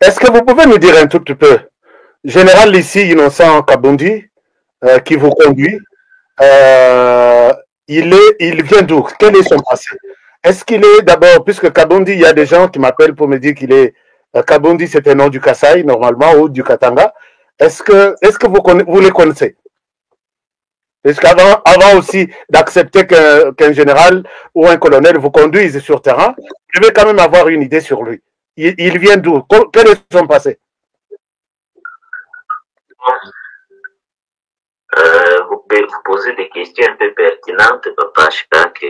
Est-ce que vous pouvez nous dire un tout petit peu, général ici, Innocent Kabundi, qui vous conduit, euh, il vient d'où? Quel est son passé? Est-ce qu'il est d'abord, puisque Kabundi, il y a des gens qui m'appellent pour me dire qu'il est. Kabundi, c'est un nom du Kasaï, normalement, ou du Katanga. Est-ce que vous les connaissez? Parce qu'avant aussi d'accepter qu'un général ou un colonel vous conduise sur terrain, je vais quand même avoir une idée sur lui. Il vient d'où? Quel est son passé? Vous posez des questions un peu pertinentes, papa. Je crois que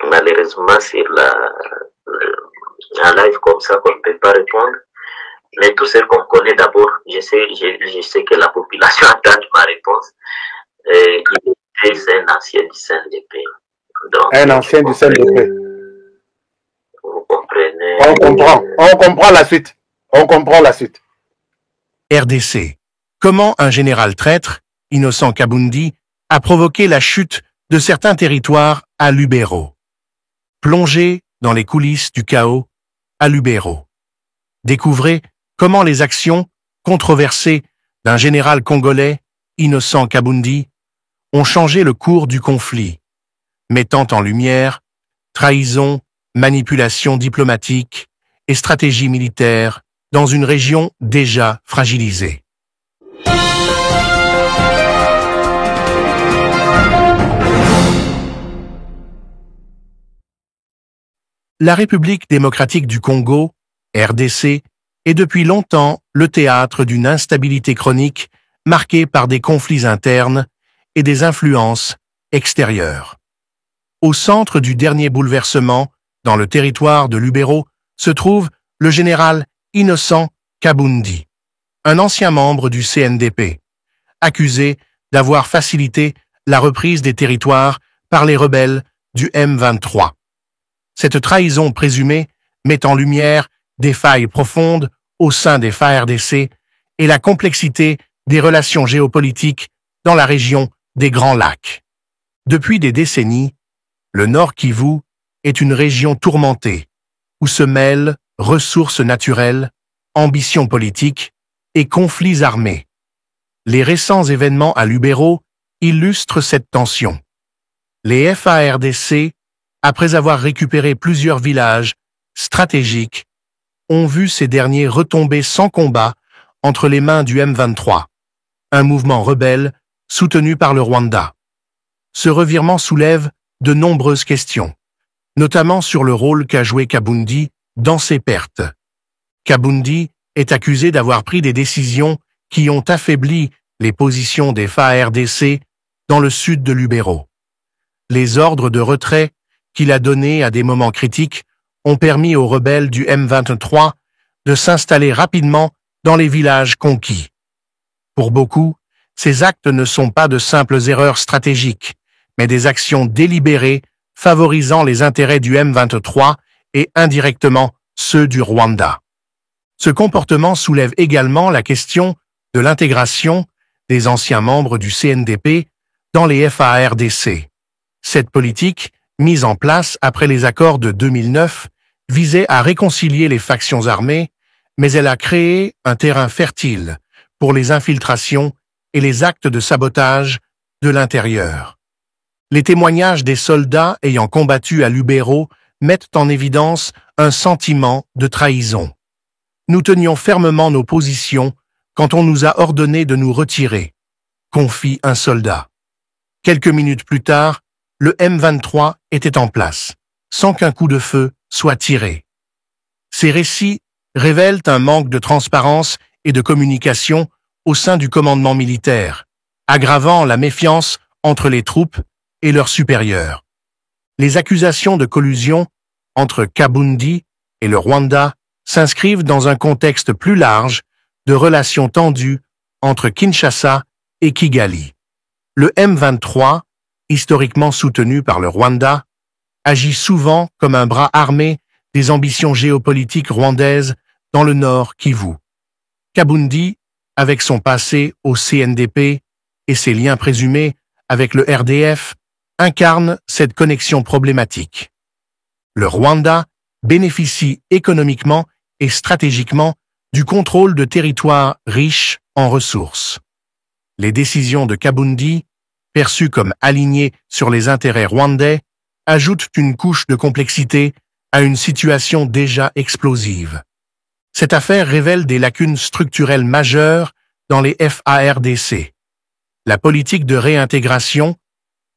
malheureusement, sur un live comme ça, qu'on ne peut pas répondre. Mais tout ce qu'on connaît d'abord, je sais que la population attend ma réponse. C'est un ancien du CNDP. Donc, un ancien du CNDP. Vous comprenez. On comprend la suite. On comprend la suite. RDC. Comment un général traître, Innocent Kabundi, a provoqué la chute de certains territoires à Lubero. Plongez dans les coulisses du chaos à Lubero. Découvrez comment les actions controversées d'un général congolais, Innocent Kabundi, ont changé le cours du conflit, mettant en lumière trahison, manipulation diplomatique et stratégie militaire dans une région déjà fragilisée. La République démocratique du Congo, RDC, est depuis longtemps le théâtre d'une instabilité chronique marquée par des conflits internes et des influences extérieures. Au centre du dernier bouleversement, dans le territoire de Lubero, se trouve le général Innocent Kabundi, un ancien membre du CNDP, accusé d'avoir facilité la reprise des territoires par les rebelles du M23. Cette trahison présumée met en lumière des failles profondes au sein des FARDC et la complexité des relations géopolitiques dans la région des Grands Lacs. Depuis des décennies, le Nord Kivu est une région tourmentée où se mêlent ressources naturelles, ambitions politiques et conflits armés. Les récents événements à Lubero illustrent cette tension. Les FARDC, après avoir récupéré plusieurs villages stratégiques, ont vu ces derniers retomber sans combat entre les mains du M23, un mouvement rebelle soutenu par le Rwanda. Ce revirement soulève de nombreuses questions, notamment sur le rôle qu'a joué Kabundi dans ces pertes. Kabundi est accusé d'avoir pris des décisions qui ont affaibli les positions des FARDC dans le sud de Lubero. Les ordres de retrait qu'il a donnés à des moments critiques ont permis aux rebelles du M23 de s'installer rapidement dans les villages conquis. Pour beaucoup, ces actes ne sont pas de simples erreurs stratégiques, mais des actions délibérées favorisant les intérêts du M23 et indirectement ceux du Rwanda. Ce comportement soulève également la question de l'intégration des anciens membres du CNDP dans les FARDC. Cette politique, mise en place après les accords de 2009, visait à réconcilier les factions armées, mais elle a créé un terrain fertile pour les infiltrations et les actes de sabotage de l'intérieur. Les témoignages des soldats ayant combattu à Lubero mettent en évidence un sentiment de trahison. Nous tenions fermement nos positions quand on nous a ordonné de nous retirer, confie un soldat. Quelques minutes plus tard, le M23 était en place, sans qu'un coup de feu soit tiré. Ces récits révèlent un manque de transparence et de communication au sein du commandement militaire, aggravant la méfiance entre les troupes et leurs supérieurs. Les accusations de collusion entre Kabundi et le Rwanda s'inscrivent dans un contexte plus large de relations tendues entre Kinshasa et Kigali. Le M23, historiquement soutenu par le Rwanda, agit souvent comme un bras armé des ambitions géopolitiques rwandaises dans le nord Kivu. Kabundi, avec son passé au CNDP et ses liens présumés avec le RDF, incarne cette connexion problématique. Le Rwanda bénéficie économiquement et stratégiquement du contrôle de territoires riches en ressources. Les décisions de Kabundi, perçues comme alignées sur les intérêts rwandais, ajoutent une couche de complexité à une situation déjà explosive. Cette affaire révèle des lacunes structurelles majeures dans les FARDC. La politique de réintégration,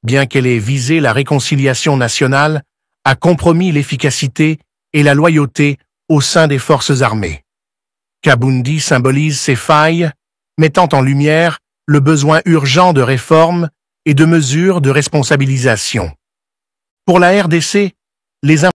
bien qu'elle ait visé la réconciliation nationale, a compromis l'efficacité et la loyauté au sein des forces armées. Kabundi symbolise ces failles, mettant en lumière le besoin urgent de réformes et de mesures de responsabilisation. Pour la RDC, les